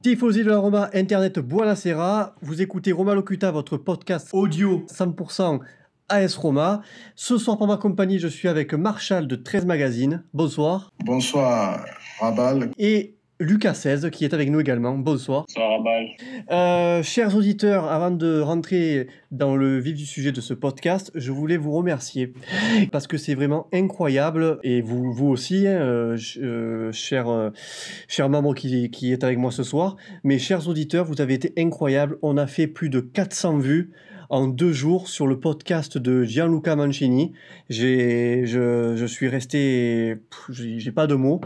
Tifosi de la Roma, Internet Buonasera. Vous écoutez Roma Locuta, votre podcast audio 100% AS Roma. Ce soir, pour ma compagnie, je suis avec Marshall de 13 Magazine. Bonsoir. Bonsoir, Rabal. Et Lucas 16, qui est avec nous également. Bonsoir. Bonsoir, Rabal. Chers auditeurs, avant de rentrer dans le vif du sujet de ce podcast, je voulais vous remercier parce que c'est vraiment incroyable, et vous aussi, cher membre qui est avec moi ce soir, mes chers auditeurs, vous avez été incroyables. On a fait plus de 400 vues en 2 jours sur le podcast de Gianluca Mancini. Je suis resté... j'ai pas de mots.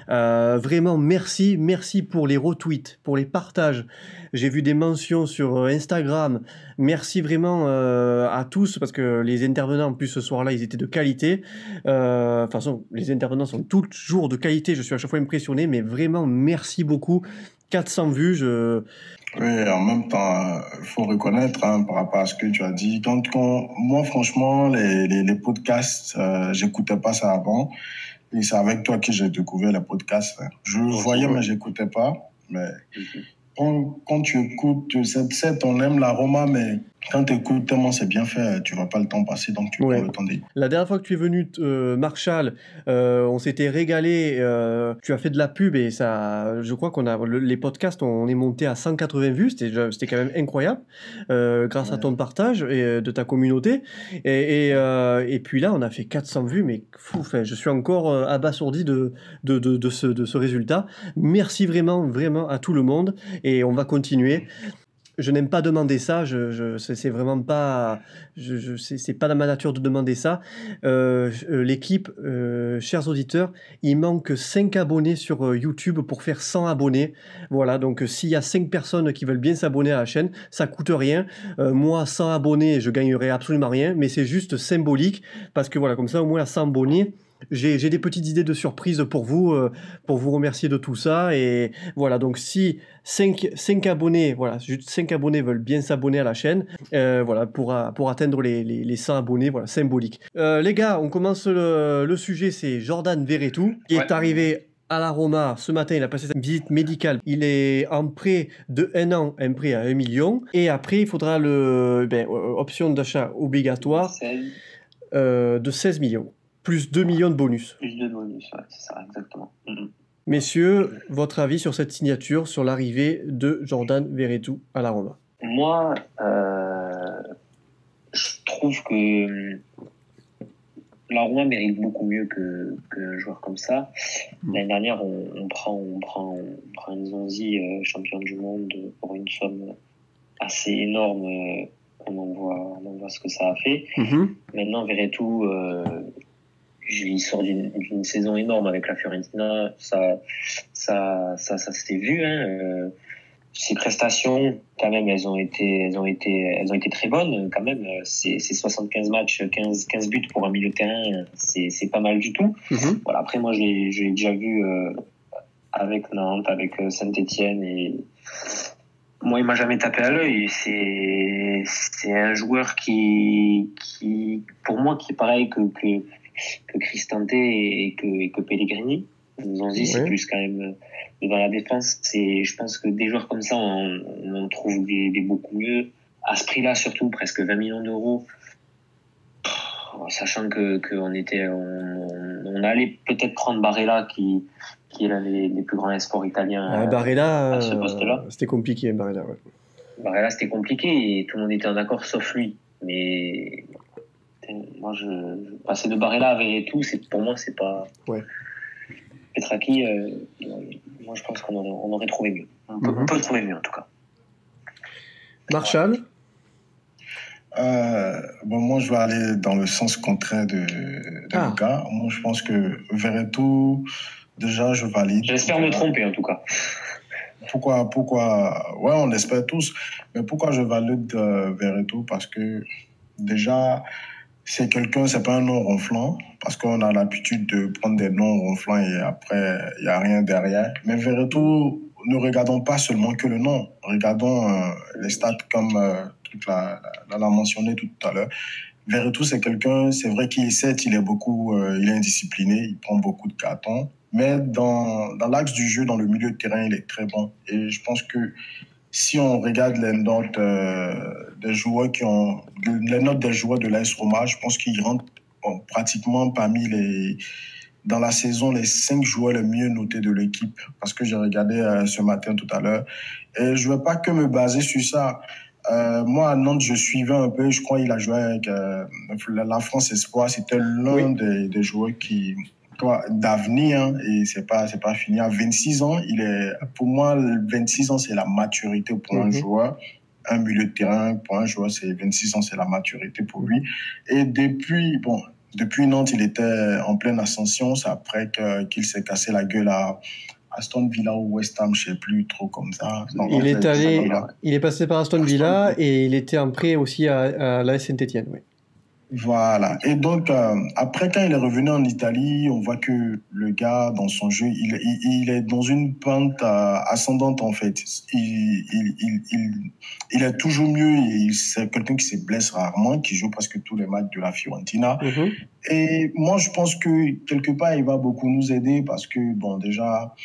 Vraiment merci pour les retweets, pour les partages. J'ai vu des mentions sur Instagram. Merci vraiment à tous, parce que les intervenants en plus ce soir-là, ils étaient de qualité. De toute façon, les intervenants sont toujours de qualité. Je suis à chaque fois impressionné, mais vraiment merci beaucoup. 400 vues, Oui, en même temps, il faut reconnaître par rapport à ce que tu as dit. Moi, franchement, les podcasts, j'écoutais pas ça avant. Et c'est avec toi que j'ai découvert les podcasts. Je voyais, mais j'écoutais pas. Mais quand tu écoutes, on aime la Roma, mais quand tu écoutes tellement c'est bien fait, tu vas pas le temps passer, donc tu prends le temps d'y. La dernière fois que tu es venu, Marshall, on s'était régalé. Tu as fait de la pub et ça, je crois les podcasts, on est monté à 180 vues. C'était quand même incroyable, grâce à ton partage et de ta communauté. Et puis là, on a fait 400 vues, mais fou. Enfin, je suis encore abasourdi de ce résultat. Merci vraiment à tout le monde, et on va continuer. Je n'aime pas demander ça, c'est vraiment pas, c'est pas dans ma nature de demander ça. L'équipe, chers auditeurs, il manque 5 abonnés sur YouTube pour faire 100 abonnés. Voilà, donc s'il y a 5 personnes qui veulent bien s'abonner à la chaîne, ça coûte rien. Moi, 100 abonnés, je gagnerai absolument rien, mais c'est juste symbolique, parce que voilà, comme ça, au moins à 100 abonnés, j'ai des petites idées de surprise pour vous remercier de tout ça. Et voilà, donc si 5 abonnés, voilà, juste 5 abonnés veulent bien s'abonner à la chaîne, voilà, pour atteindre les 100 abonnés, voilà, symbolique. Les gars, on commence le sujet, c'est Jordan Verretou, qui est arrivé à la Roma ce matin. Il a passé sa visite médicale. Il est en prêt de 1 an, un prêt à 1 million. Et après, il faudra option d'achat obligatoire de 16 millions. Plus 2 millions de bonus. Plus de bonus, ouais, c'est ça, exactement. Messieurs, votre avis sur cette signature, sur l'arrivée de Jordan Verretou à la Roma? Moi, je trouve que la Roma mérite beaucoup mieux qu'un joueur comme ça. L'année dernière, on prend Nzonzi, champion du monde, pour une somme assez énorme. On en voit ce que ça a fait. Maintenant, Verretou... il sort d'une saison énorme avec la Fiorentina, ça s'était vu, hein. Ses prestations, quand même, elles ont été très bonnes, quand même. C'est 75 matchs, 15 buts pour un milieu de terrain, c'est pas mal du tout. Voilà, après, moi, j'ai déjà vu, avec Nantes, avec Saint-Etienne, et moi, il m'a jamais tapé à l'œil. C'est un joueur qui, pour moi, qui est pareil que Cristante et que Pellegrini. Nzonzi, c'est plus quand même devant la défense. Je pense que des joueurs comme ça, on trouve des beaucoup mieux. À ce prix-là, surtout, presque 20 millions d'euros. Sachant on allait peut-être prendre Barella, qui est l'un des plus grands espoirs italiens. Barella, à ce poste-là. C'était compliqué, Barella, ouais. Barella, c'était compliqué et tout le monde était en accord, sauf lui. Mais moi, passer de Barella à Verretou, pour moi, c'est pas. Ouais. Petraki, moi, je pense qu'on aurait trouvé mieux. On peut trouver mieux, en tout cas. Marshall? Moi, je vais aller dans le sens contraire de Lucas. Moi, je pense que Verretou, déjà, je valide. J'espère me tromper, en tout cas. Pourquoi Ouais, on espère tous. Mais pourquoi je valide Verretou? Parce que déjà, c'est pas un nom ronflant, parce qu'on a l'habitude de prendre des noms ronflants et après, il n'y a rien derrière. Mais Verretou, ne regardons pas seulement que le nom. Regardons les stats comme tu l'as mentionné tout à l'heure. Verretou, c'est quelqu'un, c'est vrai qu'il est indiscipliné, il prend beaucoup de cartons, Mais dans l'axe du jeu, dans le milieu de terrain, il est très bon. Et je pense que si on regarde les notes des joueurs les notes des joueurs de l'AS Roma, je pense qu'ils rentrent pratiquement parmi dans la saison, les 5 joueurs les mieux notés de l'équipe. Parce que j'ai regardé ce matin tout à l'heure. Et je ne veux pas que me baser sur ça. Moi, à Nantes, je suivais un peu. Je crois qu'il a joué avec la France Espoir. C'était l'un des joueurs d'avenir, hein, et c'est pas fini. À 26 ans, pour moi, 26 ans, c'est la maturité pour un joueur. Un milieu de terrain, pour un joueur, c'est 26 ans, c'est la maturité pour lui. Et depuis Nantes, il était en pleine ascension. C'est après qu'il s'est cassé la gueule à Aston Villa ou West Ham, je ne sais plus trop comme ça. Donc, il est passé par Aston Villa et il était en prêt aussi à l'AS Saint-Etienne. Oui. Voilà. Et donc, après, quand il est revenu en Italie, on voit que le gars, dans son jeu, il est dans une pente ascendante, en fait. Il est toujours mieux. C'est quelqu'un qui se blesse rarement, qui joue presque tous les matchs de la Fiorentina. Et moi, je pense que quelque part, il va beaucoup nous aider parce que, bon, déjà,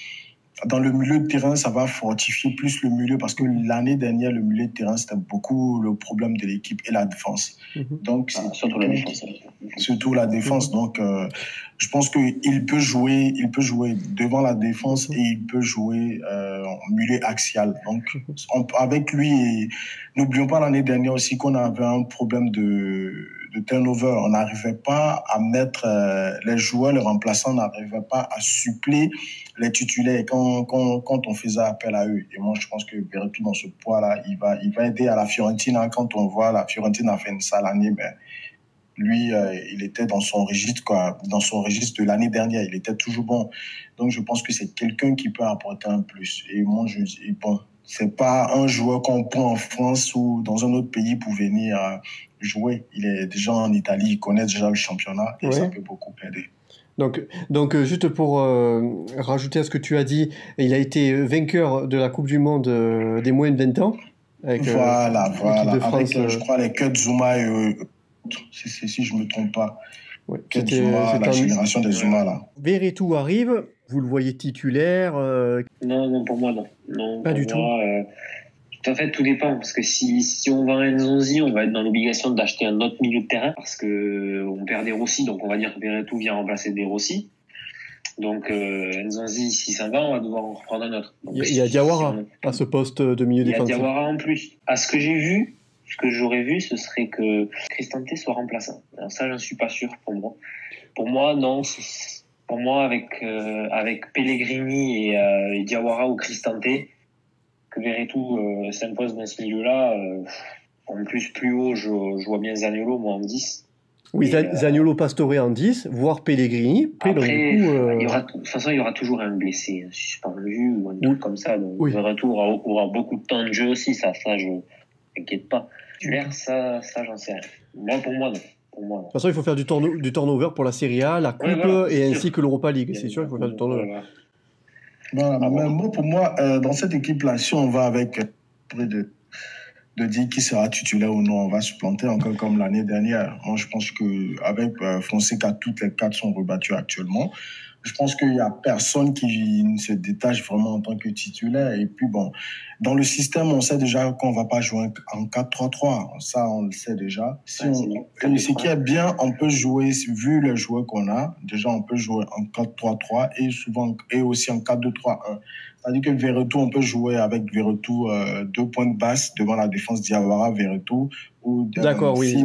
dans le milieu de terrain, ça va fortifier plus le milieu parce que l'année dernière, le milieu de terrain, c'était beaucoup le problème de l'équipe et la défense. Donc, surtout la défense. Surtout la défense. Donc, je pense qu'il peut jouer devant la défense et il peut jouer en milieu axial. Donc, avec lui, n'oublions pas l'année dernière aussi qu'on avait un problème de turnover. On n'arrivait pas à mettre les joueurs, les remplaçants n'arrivaient pas à suppléer les titulaires quand on faisait appel à eux. Et moi, je pense que Verratti, dans ce poids-là, il va aider à la Fiorentina. Quand on voit la Fiorentina a fait une sale année, ben, lui, il était dans son registre, quoi. Dans son registre de l'année dernière, il était toujours bon. Donc, je pense que c'est quelqu'un qui peut apporter un plus. Et moi, je dis, bon, c'est pas un joueur qu'on prend en France ou dans un autre pays pour venir jouer. Il est déjà en Italie, il connaît déjà le championnat et ça peut beaucoup aider. Donc juste pour rajouter à ce que tu as dit, il a été vainqueur de la Coupe du Monde des moins de 20 ans. Avec, voilà. Avec, je crois, les Kurt Zouma et si je ne me trompe pas. Ouais, Zuma, la génération des Zuma, là. Verretou arrive, vous le voyez titulaire Non, pour moi, non. Non, pas du tout. En fait, tout dépend, parce que si on vend Nzonzi, on va être dans l'obligation d'acheter un autre milieu de terrain, parce qu'on perd des Rossi, donc on va dire que Verretou vient remplacer des Rossi. Donc Nzonzi, si ça va, on va devoir en reprendre un autre. Donc, il y a Diawara à ce poste de milieu défensif. Il y a Diawara en plus. À ce que j'ai vu, ce que j'aurais vu, ce serait que Cristante soit remplaçant. Alors ça, j'en suis pas sûr pour moi. Pour moi, non. Pour moi, avec Pellegrini et Diawara ou Cristante, que Verretou s'impose dans ce milieu-là. En plus haut, je vois bien Zaniolo, moi, en 10. Oui, Zaniolo, Pastore en 10, voire Pellegrini. Après, de toute façon, il y aura toujours un blessé, un suspendu ou un truc comme ça. Donc, Verretou aura beaucoup de temps de jeu aussi, ça je m'inquiète pas. Ça, j'en sais rien. Moi, pour moi, non. De toute façon, il faut faire du turnover pour la Serie A, la Coupe et ainsi que l'Europa League. C'est sûr, il faut faire du turnover. Voilà. Pour moi, dans cette équipe-là, si on va avec près de dire qui sera titulaire ou non, on va se planter encore comme l'année dernière. Moi, je pense qu'avec Fonseca, toutes les 4 sont rebattues actuellement. Je pense qu'il n'y a personne qui ne se détache vraiment en tant que titulaire. Et puis, bon, dans le système, on sait déjà qu'on ne va pas jouer en 4-3-3. Ça, on le sait déjà. Ce qui est bien, on peut jouer, vu les joueurs qu'on a, déjà, on peut jouer en 4-3-3 et aussi en 4-2-3-1. C'est-à-dire que Verretou, on peut jouer avec Verretou 2 points de basse devant la défense Diawara, Verretou. D'accord, oui.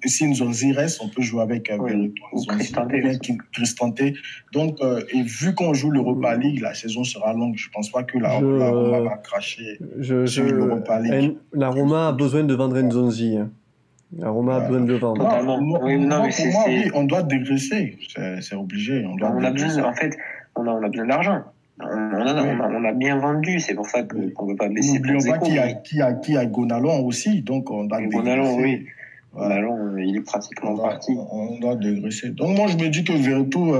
Si Nzonzi reste, on peut jouer avec Verretou, Cristante. Donc, et vu qu'on joue l'Europa League, la saison sera longue. Je ne pense pas que la Roma va cracher sur l'Europa League. La Roma a besoin de vendre Nzonzi. La Roma a besoin de le vendre. Pour moi, oui, on doit dégraisser. C'est obligé. On a besoin d'argent. On a bien vendu, c'est pour ça qu'on ne veut pas baisser. N'oublions pas qu'il y a Gonalon aussi, donc on doit dégraisser. Gonalon, oui. Gonalon, il est pratiquement parti. On doit dégraisser. Donc moi, je me dis que Verretou,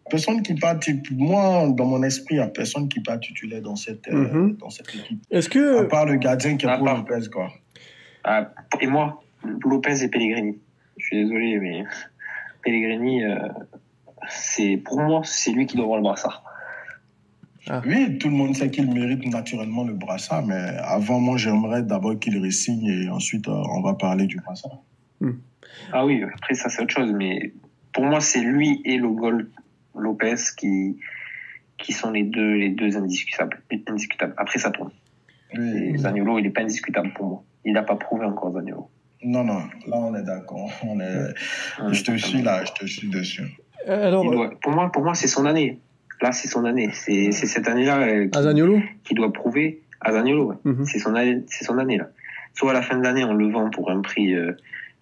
personne qui part, moi, dans mon esprit, il n'y a personne qui part titulaire dans cette équipe. Est-ce que... À part le gardien qui est pour Lopez, quoi. Et moi, Lopez et Pellegrini. Je suis désolé, mais Pellegrini... pour moi, c'est lui qui doit avoir le brassard. Oui, tout le monde sait qu'il mérite naturellement le brassard, mais avant, moi, j'aimerais d'abord qu'il re-signe et ensuite, on va parler du brassard. Ah oui, après, ça, c'est autre chose, mais pour moi, c'est lui et Logol Lopez qui sont les deux indiscutables. Après, ça tourne. Oui. Zaniolo, il n'est pas indiscutable pour moi. Il n'a pas prouvé encore, Zaniolo. Non, là, on est d'accord. Je te suis dessus. Alors, pour moi, c'est son année. Là, c'est son année. C'est cette année-là qui doit prouver. À Zaniolo, ouais. C'est son année, là. Soit à la fin de l'année, on le vend pour un prix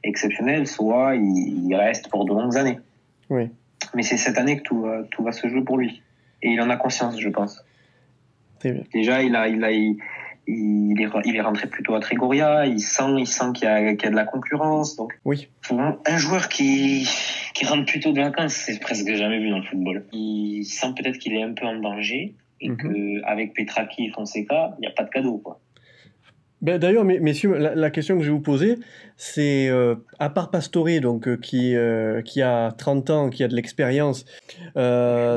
exceptionnel, soit il reste pour de longues années. Oui. Mais c'est cette année que tout va se jouer pour lui. Et il en a conscience, je pense. Très bien. Déjà, il est rentré plutôt à Trigoria. Il sent qu'il y a de la concurrence. Donc, oui. Un joueur qui rentre plutôt de vacances, c'est presque jamais vu dans le football. Il sent peut-être qu'il est un peu en danger et qu'avec Petraki et Fonseca, il n'y a pas de cadeau, quoi. Ben, d'ailleurs, messieurs, la question que je vais vous poser, c'est, à part Pastore, donc, qui a 30 ans, qui a de l'expérience,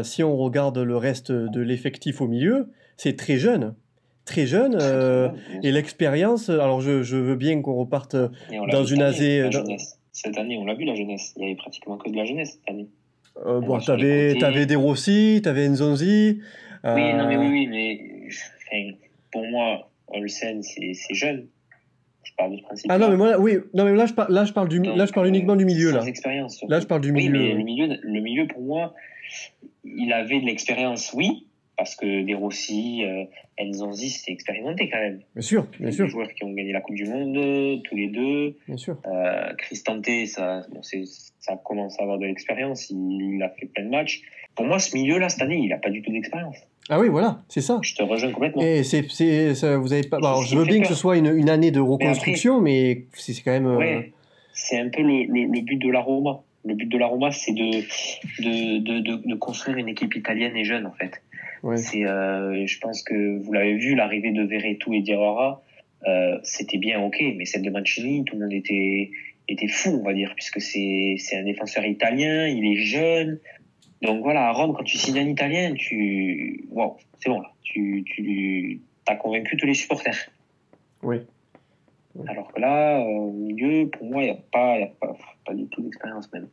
si on regarde le reste de l'effectif au milieu, c'est très jeune. Très jeune, et l'expérience, alors je veux bien qu'on reparte dans une ASE... Cette année, on l'a vu, la jeunesse. Il y avait pratiquement que de la jeunesse cette année. Bon, t'avais De Rossi, t'avais Nzonzi... Oui, non, mais pour moi... Olsen, c'est jeune. Je parle de ce principe. Ah non, mais moi, oui. Non, mais là, je parle uniquement du milieu, là. Sans expérience. Là, je parle du milieu. Oui, mais le milieu, pour moi, il avait de l'expérience, oui, parce que De Rossi, Nzonzi, c'était expérimenté quand même. Bien sûr. Des joueurs qui ont gagné la Coupe du Monde, tous les deux. Bien sûr. Cristante, ça commence à avoir de l'expérience. Il a fait plein de matchs. Pour moi, ce milieu-là, cette année, il n'a pas du tout d'expérience. Ah oui, voilà, c'est ça. Je te rejoins complètement. Et vous avez pas. Alors, je veux bien que ce soit une année de reconstruction, mais c'est quand même. Ouais, c'est un peu le but de la Roma. Le but de la Roma, c'est de construire une équipe italienne et jeune, en fait. Ouais. Je pense que vous l'avez vu, l'arrivée de Verretou et Diawara, c'était bien, ok, mais celle de Mancini, tout le monde était fou, on va dire, puisque c'est un défenseur italien, il est jeune. Donc voilà, à Rome, quand tu signes un Italien, wow, c'est bon là, tu as convaincu tous les supporters. Oui. Alors que là, au milieu, pour moi, il n'y a pas du tout d'expérience même.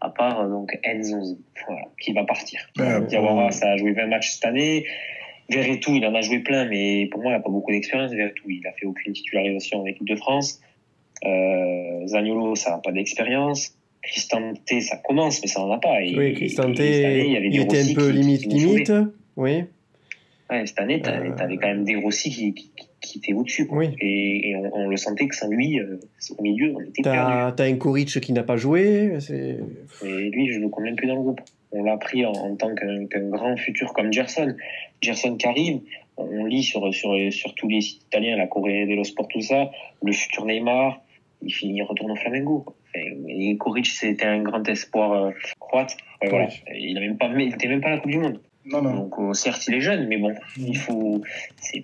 À part donc Nzonzi, voilà, qui va partir. Diawara, ça a joué 20 matchs cette année. Verretou, il en a joué plein, mais pour moi, il n'a pas beaucoup d'expérience. Verretou, il n'a fait aucune titularisation en équipe de France. Zaniolo, ça n'a pas d'expérience. Cristante, ça commence, mais ça n'en a pas. Oui, Cristante, il était un peu limite. Oui. Ouais, cette année, t'avais quand même De Rossi qui était au-dessus. Oui. Et on le sentait que sans lui, au milieu, on était perdu. T'as un Koric qui n'a pas joué. Et lui, je le connais même plus dans le groupe. On l'a pris en tant qu'un grand futur comme Gerson. Gerson qui arrive, on lit sur tous les sites italiens, la Corriere dello Sport, tout ça, le futur Neymar, il retourne au Flamengo. Et Koric, c'était un grand espoir croate. Voilà. Il n'était même pas à la Coupe du Monde. Non. Donc, certes, il est jeune, mais bon,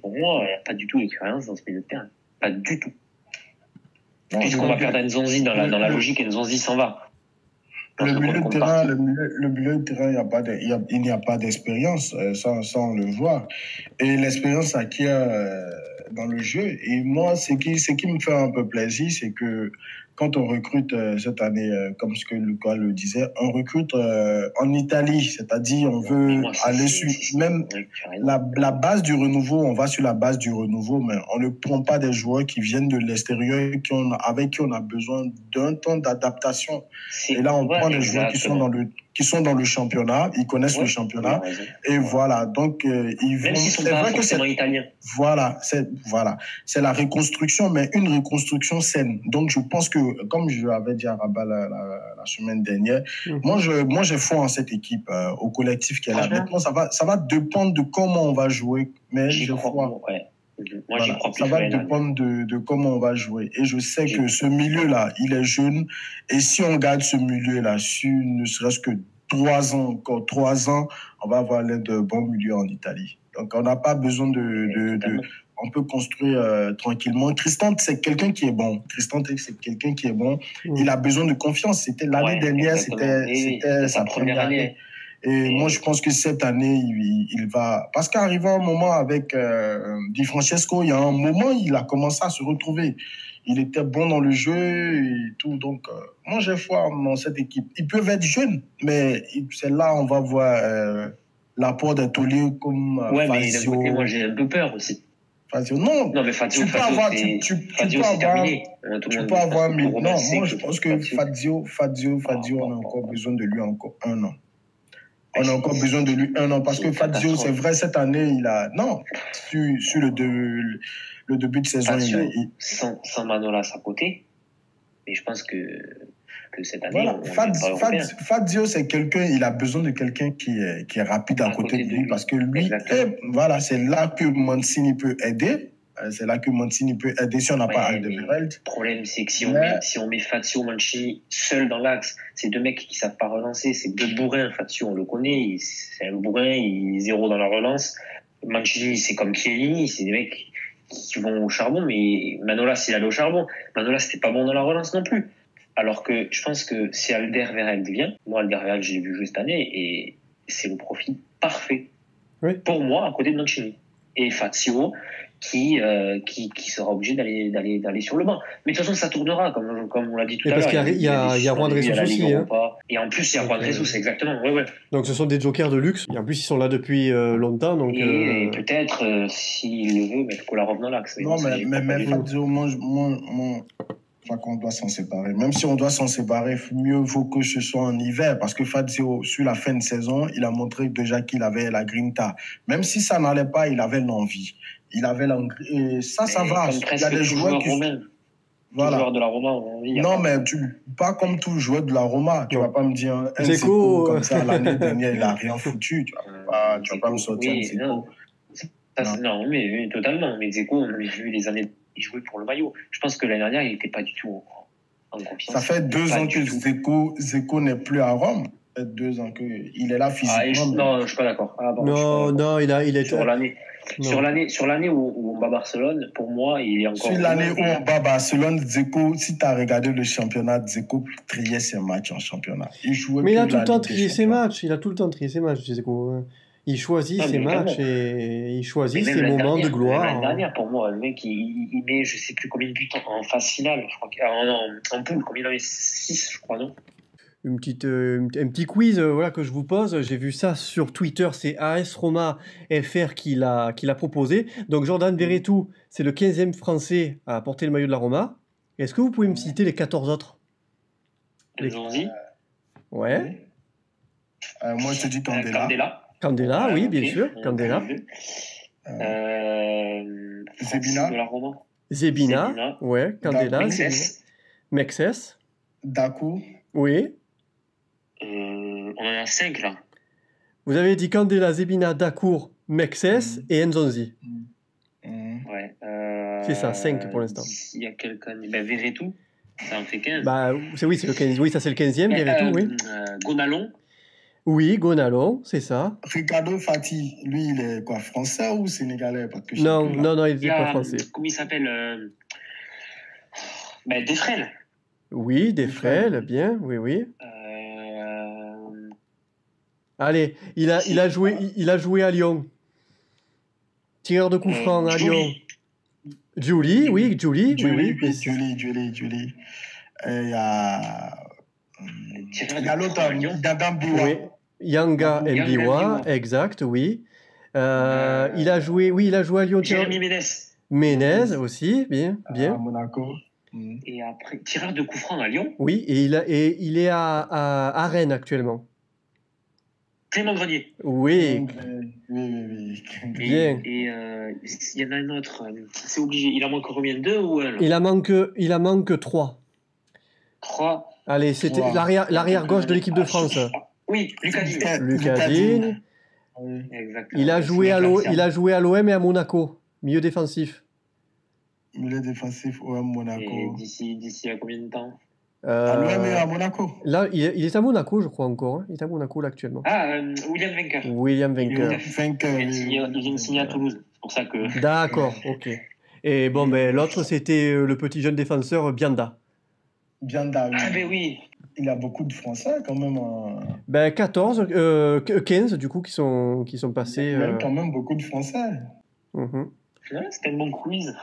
pour moi, il n'y a pas du tout d'expérience dans ce milieu de terrain. Pas du tout. Puisqu'on va perdre Nzonzi dans la logique, et Nzonzi s'en va. Le milieu de terrain, il n'y a pas d'expérience, ça on le voit. Et l'expérience acquiert dans le jeu. Et moi, ce qui me fait un peu plaisir, c'est que quand on recrute cette année, comme ce que Lucas le disait, on recrute en Italie, c'est-à-dire on veut aller sur même la base du renouveau, on va sur la base du renouveau, mais on ne prend pas des joueurs qui viennent de l'extérieur, avec qui on a besoin d'un temps d'adaptation. Et là, on prend des joueurs qui sont dans le championnat, ils connaissent le championnat, et voilà. Donc, ils vont. Même s'ils sont pas forcément italiens. Voilà, c'est la reconstruction, mais une reconstruction saine. Donc, je pense que, comme je l'avais dit à Rabat la semaine dernière, moi, j'ai foi en cette équipe, au collectif qu'elle a. Maintenant, ça va dépendre de comment on va jouer, mais j'ai foi. Moi, j'y crois plus. Ça va dépendre de comment on va jouer. Et je sais que ce milieu-là, il est jeune. Et si on garde ce milieu-là, ne serait-ce que 3 ans, on va avoir l'un de bons milieux en Italie. Donc, on n'a pas besoin on peut construire tranquillement. Tristan, c'est quelqu'un qui est bon. Il a besoin de confiance. C'était l'année dernière, c'était sa première année. Et moi, je pense que cette année, il va... Parce qu'arrivant un moment avec Di Francesco, il y a un moment, il a commencé à se retrouver. Il était bon dans le jeu et tout. Donc, moi, j'ai foi dans cette équipe. Ils peuvent être jeunes, mais c'est là on va voir l'apport d'un taulier comme Fazio. Mais d'un côté, moi, j'ai un peu peur aussi. Fazio, non, mais Fazio, tu peux avoir... Non, moi, je pense que Fazio, on a encore besoin de lui encore un an. On a encore besoin de lui un an parce que Fazio, c'est vrai, cette année, il a... Non, sur le début de saison, Fazio, sans Manolas à côté, mais je pense que cette année, Fazio, c'est quelqu'un, il a besoin de quelqu'un qui est rapide à côté de lui parce que lui, c'est là que Mancini peut aider. C'est là que Mancini peut aider si on n'a pas Alderweireld. Le problème, c'est que si on met Fazio, Mancini seul dans l'axe, c'est deux mecs qui ne savent pas relancer, c'est deux bourrins. Fazio, on le connaît, c'est un bourrin, il est zéro dans la relance. Mancini, c'est comme Chiellini, c'est des mecs qui vont au charbon, mais Manolas, il allait au charbon. Manolas, c'était pas bon dans la relance non plus. Alors que je pense que si Alderweireld vient, moi, Alderweireld, je l'ai vu juste cette année, et c'est le profil parfait pour moi à côté de Mancini. Et Fazio, qui sera obligé d'aller sur le banc. Mais de toute façon, ça tournera, comme on l'a dit tout à l'heure. Parce qu'il y a Juan Jesus aussi. Hein. Et en plus, il y a Juan Jesus, exactement. Ouais. Donc ce sont des jokers de luxe. Et en plus, ils sont là depuis longtemps. Donc, et peut-être, s'il le veut, mettre Kolarov dans l'axe. Non, mais Fazio, moi, je crois qu'on doit s'en séparer. Même si on doit s'en séparer, mieux vaut que ce soit en hiver. Parce que Fazio, sur la fin de saison, il a montré déjà qu'il avait la grinta. Même si ça n'allait pas, il avait l'envie. Il avait l'envie. Et ça va. Il y a des joueurs romains. Voilà. Joueurs de la Roma ont envie. Non, mais pas comme tout joueur de la Roma. Tu vas pas me dire un Dzeko comme ça l'année dernière, il a rien foutu. Tu vas pas me sortir un Dzeko. Non, mais totalement. Mais Dzeko, on a vu les années il jouait pour le maillot. Je pense que l'année dernière, il n'était pas du tout en confiance. Ça fait 2 ans que Dzeko n'est plus à Rome. Ça fait 2 ans qu'il est là physiquement. Non, je ne suis pas d'accord. Non, il est... Sur l'année où on bat Barcelone, pour moi, il est encore... Sur l'année où on bat Barcelone, Dzeko, si tu as regardé le championnat, Dzeko triait ses matchs en championnat. Mais il a tout le temps trié ses match, Dzeko. Il choisit ses matchs et il choisit ses moments de gloire. L'année dernière, pour moi, le mec, il met, je sais plus combien de buts en phase finale. Je crois en poule, combien il en met 6, je crois, non? Un petit quiz que je vous pose. J'ai vu ça sur Twitter. C'est AS Roma FR qui l'a proposé. Donc Jordan Verretou, c'est le 15e Français à porter le maillot de la Roma. Est-ce que vous pouvez me citer les 14 autres? Allons-y. Ouais. Moi, je te dis Candela. Candela, oui, bien sûr. Candela. Zebina. De la Roma. Zebina, ouais. Candela. Mexes. Dakou. Oui. On en a 5 là. Vous avez dit Candela, Zebina, Dakour, Mexes et Nzonzi. Ouais. C'est ça, 5 pour l'instant. Il y a quelqu'un. Verretou, ça en fait 15. C'est le 15. Oui, ça c'est le 15e, Verretou, oui. Gonalon. Oui, Gonalon, c'est ça. Ricardo Fati, lui, il est quoi, français ou sénégalais? Parce que non, il n'est pas français. Comment il s'appelle Defrel. Oui, Defrel, bien, oui. Allez, il a joué à Lyon. Tireur de coup franc à Lyon. Julie, oui. Julie. Il y a l'autre, Yanga Mbiwa. Oui, Yanga Mbiwa, exact, oui. Il a joué à Lyon. Jérémy Ménez aussi, bien. À Monaco. Et après, tireur de coup franc à Lyon. Oui, et il est à Rennes actuellement. Clément Grenier. Oui. Bien. Et il y en a un autre, c'est obligé. Il en manque combien, 2 ou 1 Il en manque 3. 3. Allez, c'était l'arrière gauche de l'équipe de France. Oui, Lucas Digne. Exactement. Il a joué à l'OM et à Monaco, milieu défensif. Milieu défensif OM Monaco. Et d'ici à combien de temps? À l'OM et à Monaco. Là, il est à Monaco, je crois encore. Hein. Il est à Monaco, là, actuellement. Ah, William Venker. William Venker. Il vient de signer à Toulouse. C'est pour ça que... D'accord, ok. Et bon, ben, l'autre, c'était le petit jeune défenseur Bianda. Bianda, oui. Ah, ben oui. Il y a beaucoup de Français, quand même. Ben, 14, 15, du coup, qui sont passés. Il y a quand même beaucoup de Français. C'était un bon quiz.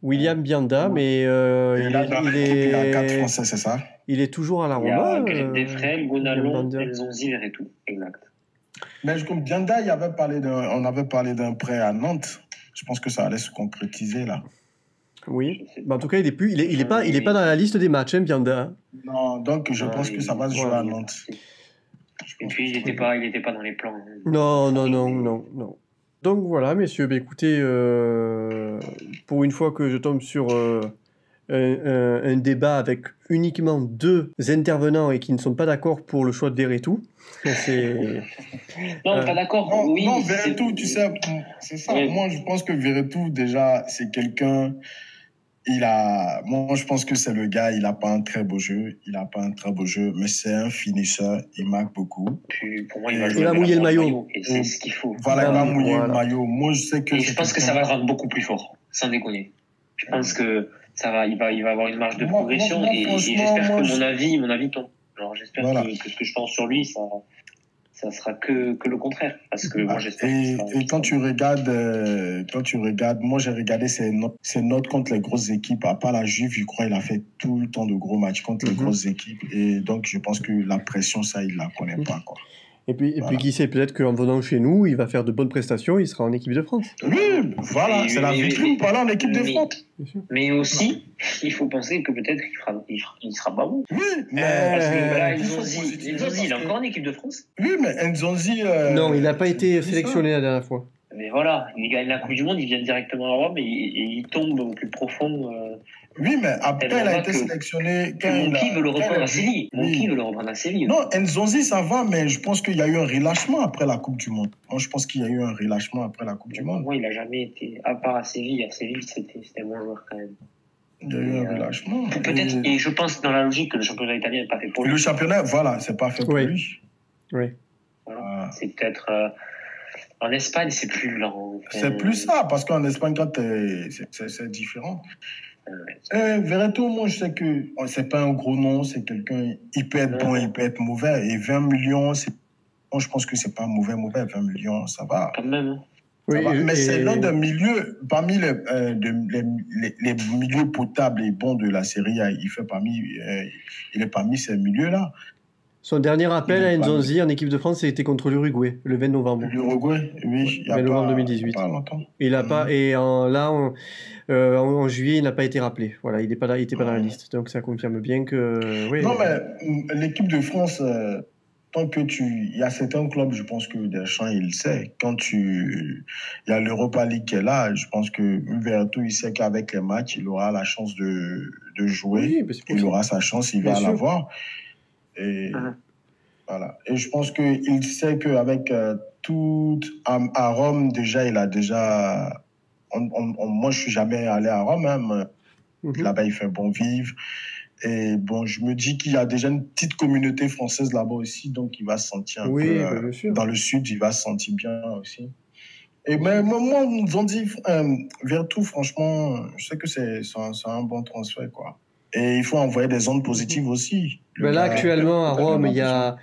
William Bianda, mais il y a 4 Français, c'est ça? Il est toujours à la Roma. Roma. Il y a Defrel, Gonalon, Nzonzi, Verretou. Exact. Mais comme Bianda, on avait parlé d'un prêt à Nantes. Je pense que ça allait se concrétiser, là. Oui. En tout cas, il est pas dans la liste des matchs, hein, Bianda. Non, donc je pense que ça va se jouer à Nantes. Et puis, il n'était pas dans les plans. Non. Donc voilà, messieurs, écoutez, pour une fois que je tombe sur un débat avec uniquement 2 intervenants et qui ne sont pas d'accord pour le choix de Verretou, c'est... Non, pas d'accord. Oui, non, Verretou, tu sais, c'est ça. Ouais. Moi, je pense que Verretou, déjà, c'est quelqu'un... Moi, je pense que c'est le gars, il n'a pas un très beau jeu. Mais c'est un finisseur. Il marque beaucoup. Puis, pour moi, il va mouiller le maillot. Et c'est ce qu'il faut. Voilà, il va mouiller le maillot. Moi, je sais que... Et je pense que ça va le rendre beaucoup plus fort, sans déconner. Je pense que il va avoir une marge de progression. Et j'espère que mon avis tombe. Alors, j'espère que ce que je pense sur lui, ça sera que le contraire, parce que moi j'espère. Et quand tu regardes, moi j'ai regardé ses notes contre les grosses équipes. À part la Juve, je crois il a fait tout le temps de gros matchs contre les grosses équipes. Et donc je pense que la pression, ça il la connaît pas, quoi. Et puis qui sait, peut-être qu'en venant chez nous, il va faire de bonnes prestations, il sera en équipe de France. Oui, voilà, c'est la vitrine pour aller en équipe de France. Mais aussi, il faut penser que peut-être il sera pas bon. Oui, mais... Parce que là, Nzonzi, il est encore en équipe de France. Oui, mais Nzonzi... Non, il n'a pas été sélectionné la dernière fois. Mais voilà, il gagne la Coupe du Monde, il vient directement à Rome et il tombe au plus profond... Oui, mais après, il a été sélectionné... Monkey veut le reprendre à Séville. Monkey veut le reprendre à Séville. Non, Nzonzi, ça va, mais je pense qu'il y a eu un relâchement après la Coupe du Monde. Moi, je pense qu'il y a eu un relâchement après la Coupe du Monde. Moi, il n'a jamais été... À part à Séville. À Séville, c'était un bon joueur quand même. Il y a eu un relâchement. Peut-être, et je pense dans la logique que le championnat italien n'est pas fait pour lui. Le championnat, voilà, c'est pas fait pour lui. Oui. Voilà. C'est peut-être... En Espagne, c'est plus lent. C'est plus ça, parce qu'en Espagne, quand c'est différent. Verretou, moi, je sais que c'est pas un gros nom, c'est quelqu'un, il peut être bon, il peut être mauvais. Et 20 millions, moi, je pense que c'est pas mauvais, 20 millions, ça va. Quand même. Oui, mais c'est l'un des milieux, parmi les milieux potables et bons de la série A, il est parmi ces milieux-là. Son dernier appel à Nzonzi en équipe de France, c'était contre l'Uruguay, le 20 novembre. L'Uruguay, oui. Le 20 novembre 2018. Pas longtemps. Il a pas, et en juillet, il n'a pas été rappelé. Voilà, il n'était pas dans la liste. Donc ça confirme bien que... Oui, non, mais l'équipe de France, tant que il y a certains clubs, je pense que Deschamps, il le sait. Quand il y a l'Europa League qui est là, je pense que Verretou, il sait qu'avec les matchs, il aura la chance de jouer. Oui, il aura sa chance, il va l'avoir. Et voilà. Et je pense qu'il sait qu'avec à Rome, déjà, il a déjà... moi, je suis jamais allé à Rome, hein, là-bas, il fait bon vivre. Et bon, je me dis qu'il y a déjà une petite communauté française là-bas aussi, donc il va se sentir un peu... dans le sud, il va se sentir bien aussi. Et mais moi, ils ont dit Verretou, franchement, je sais que c'est un bon transfert, quoi. Et il faut envoyer des ondes positives aussi. Mais là, actuellement, à Rome, il y a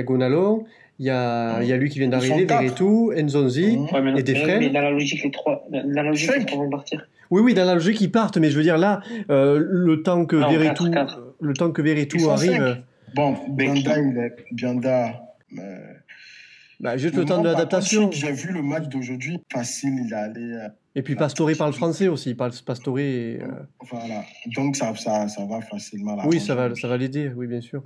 Gonalon, il y a lui qui vient d'arriver, Verretou, Nzonzi et Defrel. Mais dans la logique, les trois vont partir. Oui, dans la logique, ils partent. Mais je veux dire, là, le temps que Verretou arrive... Bon, Bianda... juste le temps de l'adaptation. J'ai vu le match d'aujourd'hui, facile, il est allé... Et puis Pastore parle français aussi, Pastore... Voilà, donc ça va facilement. Oui, ça va l'aider, oui, bien sûr.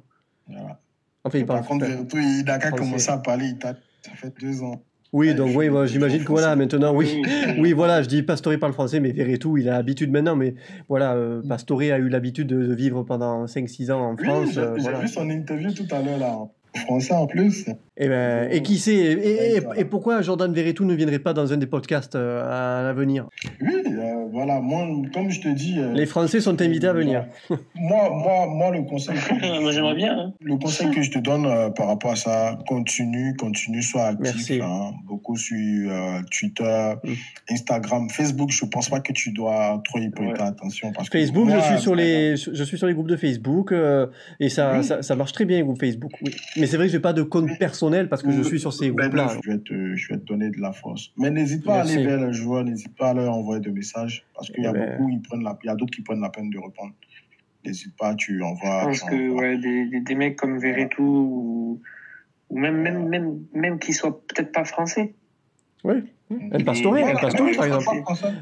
Voilà. Enfin, il parle... Par contre, Verretou, il n'a qu'à commencer à parler, ça fait 2 ans. Oui, donc oui, j'imagine que voilà, maintenant, oui, voilà, je dis Pastore parle français, mais Verretou, il a l'habitude maintenant, mais voilà, Pastore a eu l'habitude de vivre pendant 5-6 ans en France. Oui, j'ai vu son interview tout à l'heure, là. Français en plus. Et qui sait, et pourquoi Jordan Verretou ne viendrait pas dans un des podcasts à l'avenir? Oui, voilà, moi, comme je te dis... Les Français sont invités à venir. Moi, le conseil... Moi, j'aimerais bien. Hein. Le conseil que je te donne par rapport à ça, continue, sois actif. Hein, beaucoup sur Twitter, Instagram, Facebook. Je pense pas que tu dois trop y prêter attention. Parce Facebook, que moi, je suis sur les groupes de Facebook et ça marche très bien, les groupes Facebook. Oui. Mais c'est vrai que j'ai pas de compte personnel parce que je suis sur ces groupes-là. Je vais te donner de la force. Mais n'hésite pas à aller vers les joueurs, n'hésite pas à leur envoyer des messages parce qu'il y a beaucoup, il y a d'autres qui prennent la peine de répondre. N'hésite pas, tu envoies. Je pense que des mecs comme Verretou ou même qui soient peut-être pas français. Oui. El Pastore, par exemple.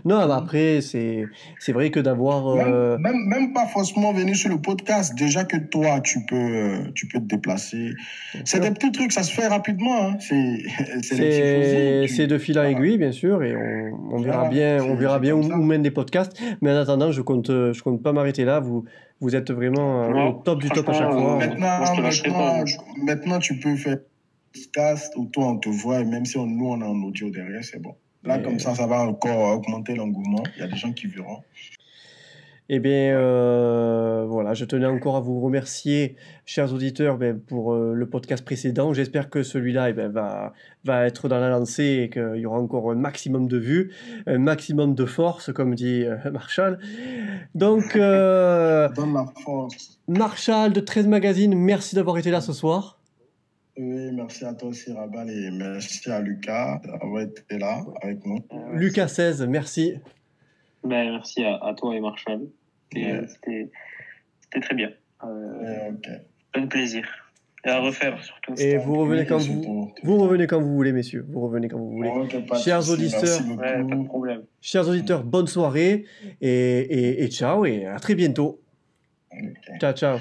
Non, mais après, c'est vrai que d'avoir... Même pas forcément venir sur le podcast. Déjà que toi, tu peux te déplacer. C'est des petits trucs, ça se fait rapidement. Hein. C'est de fil à aiguille, bien sûr, et on verra bien où mènent les podcasts. Mais en attendant, je compte pas m'arrêter là. Vous êtes vraiment au top du top à chaque fois. Maintenant, tu peux faire podcast où toi on te voit et même si nous on est en audio derrière, c'est bon. Là, comme ça va encore augmenter l'engouement. Il y a des gens qui verront. Eh bien, voilà, je tenais encore à vous remercier, chers auditeurs, pour le podcast précédent. J'espère que celui-là va être dans la lancée et qu'il y aura encore un maximum de vues, un maximum de force, comme dit Marshall. Donc, donne la force. Marshall de 13 Magazine, merci d'avoir été là ce soir. Oui, merci à toi aussi, Rabal, et merci à Lucas d'avoir été là avec nous. Lucas 16, merci. Merci à toi et Marshall. C'était très bien. Un plaisir. Et à refaire, surtout. Et vous revenez quand vous voulez, messieurs. Vous revenez quand vous voulez. Chers auditeurs, pas de problème. Chers auditeurs, bonne soirée et ciao et à très bientôt. Ciao, ciao.